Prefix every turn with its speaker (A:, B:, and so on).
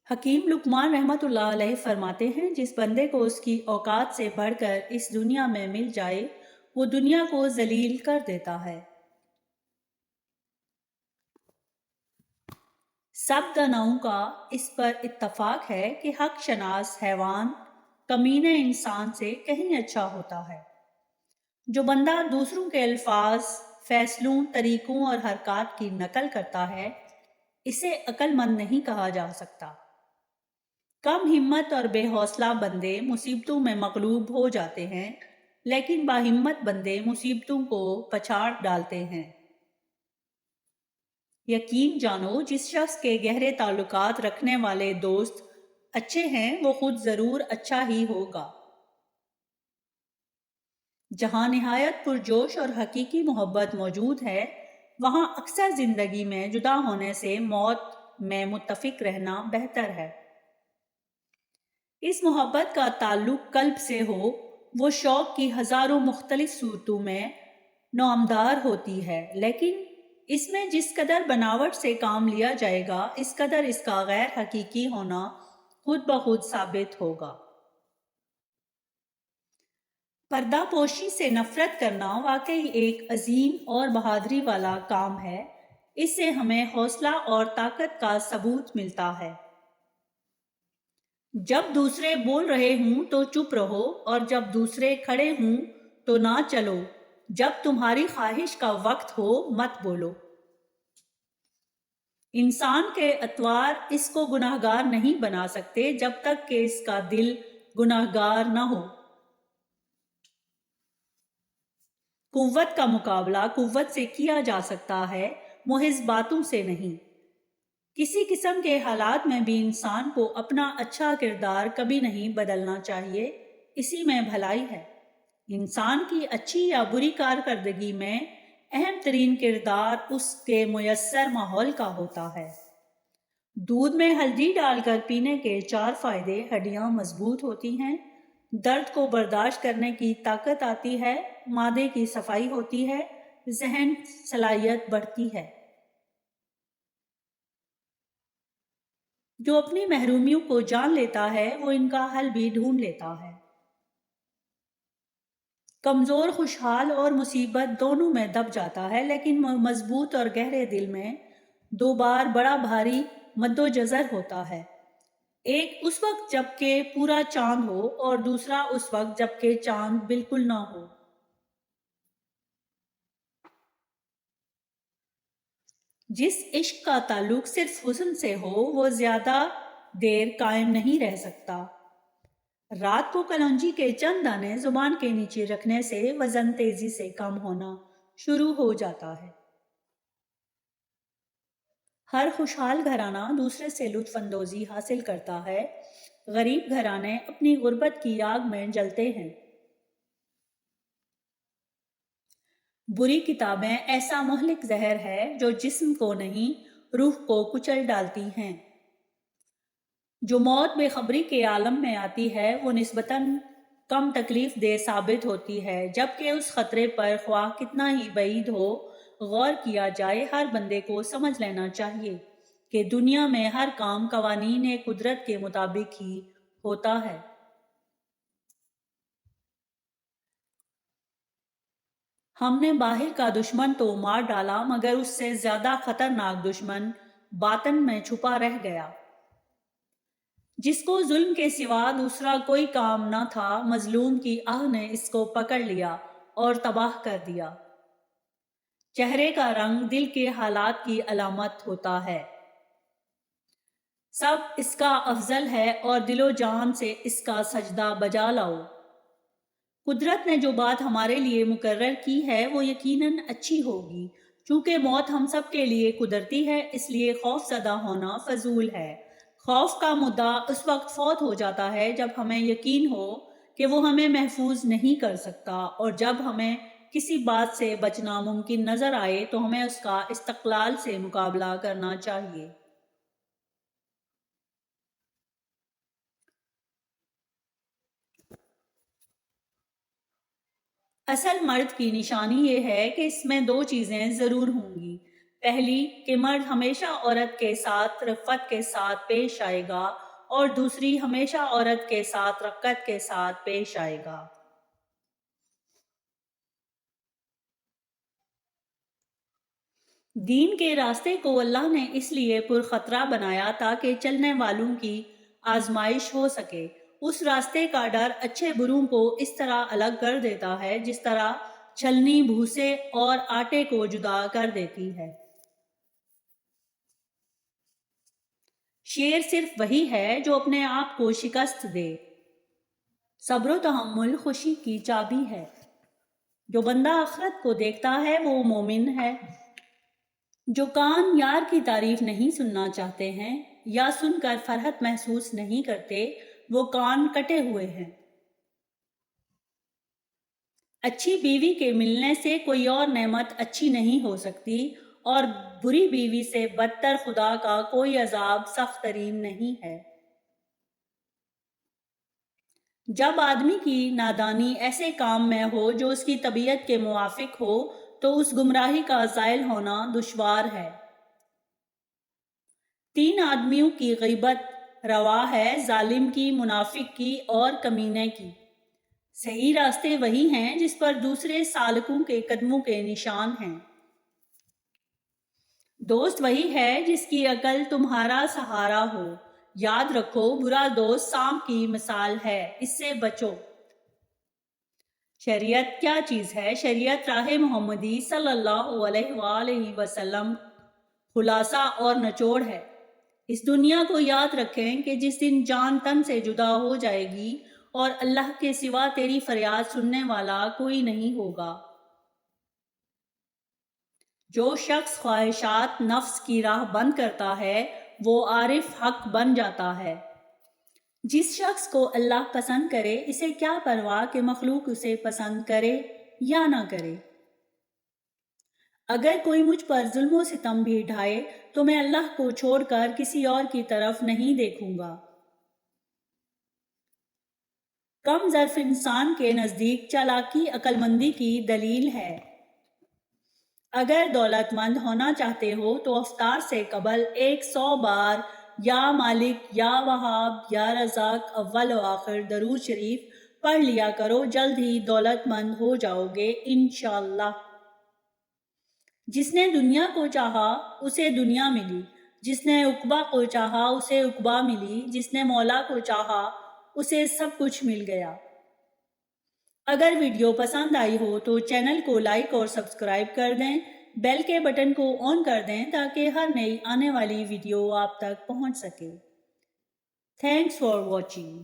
A: حکیم لقمان رحمۃ اللہ علیہ فرماتے ہیں، جس بندے کو اس کی اوقات سے بڑھ کر اس دنیا میں مل جائے وہ دنیا کو ذلیل کر دیتا ہے۔ سب داناؤں کا اس پر اتفاق ہے کہ حق شناس حیوان کمینے انسان سے کہیں اچھا ہوتا ہے۔ جو بندہ دوسروں کے الفاظ، فیصلوں، طریقوں اور حرکات کی نقل کرتا ہے اسے عقل مند نہیں کہا جا سکتا۔ کم ہمت اور بے حوصلہ بندے مصیبتوں میں مغلوب ہو جاتے ہیں، لیکن باہمت بندے مصیبتوں کو پچھاڑ ڈالتے ہیں۔ یقین جانو، جس شخص کے گہرے تعلقات رکھنے والے دوست اچھے ہیں وہ خود ضرور اچھا ہی ہوگا۔ جہاں نہایت پرجوش اور حقیقی محبت موجود ہے وہاں اکثر زندگی میں جدا ہونے سے موت میں متفق رہنا بہتر ہے۔ اس محبت کا تعلق قلب سے ہو، وہ شوق کی ہزاروں مختلف صورتوں میں نامدار ہوتی ہے، لیکن اس میں جس قدر بناوٹ سے کام لیا جائے گا اس قدر اس کا غیر حقیقی ہونا خود بخود ثابت ہوگا۔ پردہ پوشی سے نفرت کرنا واقعی ایک عظیم اور بہادری والا کام ہے۔ اس سے ہمیں حوصلہ اور طاقت کا ثبوت ملتا ہے۔ جب دوسرے بول رہے ہوں تو چپ رہو، اور جب دوسرے کھڑے ہوں تو نہ چلو۔ جب تمہاری خواہش کا وقت ہو مت بولو۔ انسان کے اطوار اس کو گناہگار نہیں بنا سکتے جب تک کہ اس کا دل گناہگار نہ ہو۔ قوت کا مقابلہ قوت سے کیا جا سکتا ہے، محض باتوں سے نہیں۔ کسی قسم کے حالات میں بھی انسان کو اپنا اچھا کردار کبھی نہیں بدلنا چاہیے، اسی میں بھلائی ہے۔ انسان کی اچھی یا بری کارکردگی میں اہم ترین کردار اس کے میسر ماحول کا ہوتا ہے۔ دودھ میں ہلدی ڈال کر پینے کے 4 فائدے: ہڈیاں مضبوط ہوتی ہیں، درد کو برداشت کرنے کی طاقت آتی ہے، معدے کی صفائی ہوتی ہے، ذہن صلاحیت بڑھتی ہے۔ جو اپنی محرومیوں کو جان لیتا ہے وہ ان کا حل بھی ڈھونڈ لیتا ہے۔ کمزور خوشحال اور مصیبت دونوں میں دب جاتا ہے، لیکن مضبوط اور گہرے دل میں 2 بار بڑا بھاری مدوجزر ہوتا ہے۔ ایک اس وقت جب کہ پورا چاند ہو اور دوسرا اس وقت جب کہ چاند بالکل نہ ہو۔ جس عشق کا تعلق صرف حسن سے ہو وہ زیادہ دیر قائم نہیں رہ سکتا۔ رات کو کلونجی کے چند دانے زبان کے نیچے رکھنے سے وزن تیزی سے کم ہونا شروع ہو جاتا ہے۔ ہر خوشحال گھرانہ دوسرے سے لطف اندوزی حاصل کرتا ہے، غریب گھرانے اپنی غربت کی آگ میں جلتے ہیں۔ بری کتابیں ایسا مہلک زہر ہے جو جسم کو نہیں روح کو کچل ڈالتی ہیں۔ جو موت بے خبری کے عالم میں آتی ہے وہ نسبتاً کم تکلیف دہ ثابت ہوتی ہے، جبکہ اس خطرے پر خواہ کتنا ہی بعید ہو غور کیا جائے ہر بندے کو سمجھ لینا چاہیے کہ دنیا میں ہر کام قوانین قدرت کے مطابق ہی ہوتا ہے۔ ہم نے باہر کا دشمن تو مار ڈالا مگر اس سے زیادہ خطرناک دشمن باطن میں چھپا رہ گیا۔ جس کو ظلم کے سوا دوسرا کوئی کام نہ تھا، مظلوم کی آہ نے اس کو پکڑ لیا اور تباہ کر دیا۔ چہرے کا رنگ دل کے حالات کی علامت ہوتا ہے۔ سب اس کا افضل ہے اور دل و جان سے اس کا سجدہ بجا لاؤ۔ قدرت نے جو بات ہمارے لیے مقرر کی ہے وہ یقیناً اچھی ہوگی۔ چونکہ موت ہم سب کے لیے قدرتی ہے، اس لیے خوف زدہ ہونا فضول ہے۔ خوف کا مدعا اس وقت فوت ہو جاتا ہے جب ہمیں یقین ہو کہ وہ ہمیں محفوظ نہیں کر سکتا، اور جب ہمیں کسی بات سے بچنا ممکن نظر آئے تو ہمیں اس کا استقلال سے مقابلہ کرنا چاہیے۔ اصل مرد کی نشانی یہ ہے کہ اس میں 2 چیزیں ضرور ہوں گی: پہلی کہ مرد ہمیشہ عورت کے ساتھ رفت کے ساتھ پیش آئے گا اور دوسری ہمیشہ عورت کے ساتھ رقت کے ساتھ پیش آئے گا۔ دین کے راستے کو اللہ نے اس لیے پرخطرہ بنایا تاکہ چلنے والوں کی آزمائش ہو سکے۔ اس راستے کا ڈر اچھے بروں کو اس طرح الگ کر دیتا ہے جس طرح چھلنی بھوسے اور آٹے کو جدا کر دیتی ہے۔ شیر صرف وہی ہے جو اپنے آپ کو شکست دے۔ صبر و تحمل خوشی کی چابی ہے۔ جو بندہ آخرت کو دیکھتا ہے وہ مومن ہے۔ جو کان یار کی تعریف نہیں سننا چاہتے ہیں یا سن کر فرحت محسوس نہیں کرتے وہ کان کٹے ہوئے ہیں۔ اچھی بیوی کے ملنے سے کوئی اور نعمت اچھی نہیں ہو سکتی اور بری بیوی سے بدتر خدا کا کوئی عذاب سخت ترین نہیں ہے۔ جب آدمی کی نادانی ایسے کام میں ہو جو اس کی طبیعت کے موافق ہو تو اس گمراہی کا زائل ہونا دشوار ہے۔ 3 آدمیوں کی غیبت روا ہے، ظالم کی، منافق کی اور کمینے کی۔ صحیح راستے وہی ہیں جس پر دوسرے سالکوں کے قدموں کے نشان ہیں۔ دوست وہی ہے جس کی عقل تمہارا سہارا ہو۔ یاد رکھو برا دوست سانپ کی مثال ہے، اس سے بچو۔ شریعت کیا چیز ہے؟ شریعت راہ محمدی صلی اللہ علیہ وآلہ وسلم خلاصہ اور نچوڑ ہے۔ اس دنیا کو یاد رکھیں کہ جس دن جان تن سے جدا ہو جائے گی اور اللہ کے سوا تیری فریاد سننے والا کوئی نہیں ہوگا۔ جو شخص خواہشات نفس کی راہ بند کرتا ہے وہ عارف حق بن جاتا ہے۔ جس شخص کو اللہ پسند کرے اسے کیا پرواہ کہ مخلوق اسے پسند کرے یا نہ کرے۔ اگر کوئی مجھ پر ظلم و ستم بھی ڈھائے تو میں اللہ کو چھوڑ کر کسی اور کی طرف نہیں دیکھوں گا۔ کم ظرف انسان کے نزدیک چالاکی عقل مندی کی دلیل ہے۔ اگر دولت مند ہونا چاہتے ہو تو افطار سے قبل 100 بار یا مالک یا وہاب یا رزاق اول و آخر درود شریف پڑھ لیا کرو، جلد ہی دولت مند ہو جاؤ گے انشاءاللہ۔ جس نے دنیا کو چاہا اسے دنیا ملی، جس نے عقبہ کو چاہا اسے عقبہ ملی، جس نے مولا کو چاہا اسے سب کچھ مل گیا۔ اگر ویڈیو پسند آئی ہو تو چینل کو لائک اور سبسکرائب کر دیں، بیل کے بٹن کو آن کر دیں تاکہ ہر نئی آنے والی ویڈیو آپ تک پہنچ سکے۔ Thanks for watching.